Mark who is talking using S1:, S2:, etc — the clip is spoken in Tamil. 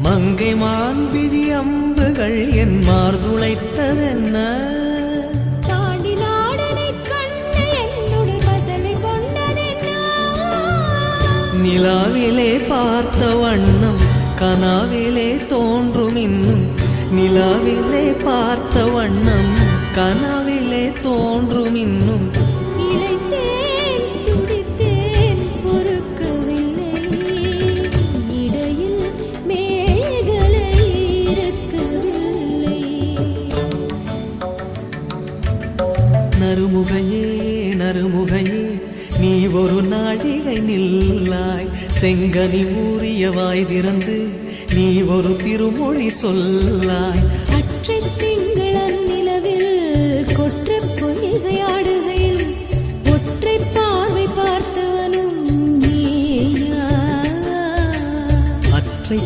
S1: மங்கை மான்பிழி அம்புகள் என் மார்துளைத்ததென்ன?
S2: தாண்டி நாடனை கண்டு என்னுடன் வசமை கொண்டதென்ன?
S1: நிலாவிலே பார்த்த வண்ணம் கனாவிலே தோன்றும் இன்னும். நிலாவிலே பார்த்த வண்ணம் கனாவிலே தோன்றும் இன்னும்.
S2: இளைத்தேன் துடித்தேன் பொறுக்கவில்லை, இடையில் மேகலை இருக்கவில்லை.
S1: நறுமுகையே நறுமுகையே நீ ஒரு நாழிகை நில்லாய். செங்கனி ஊறிய வாய் திறந்து நீ ஒரு திருமொழி சொல்லாய்.
S2: அற்றை திங்களன் நிலவில் கொற்ற பொய்கையாடுகையில் ஒற்றை பார்வை பார்த்தவனும் நீயா?
S1: அற்றை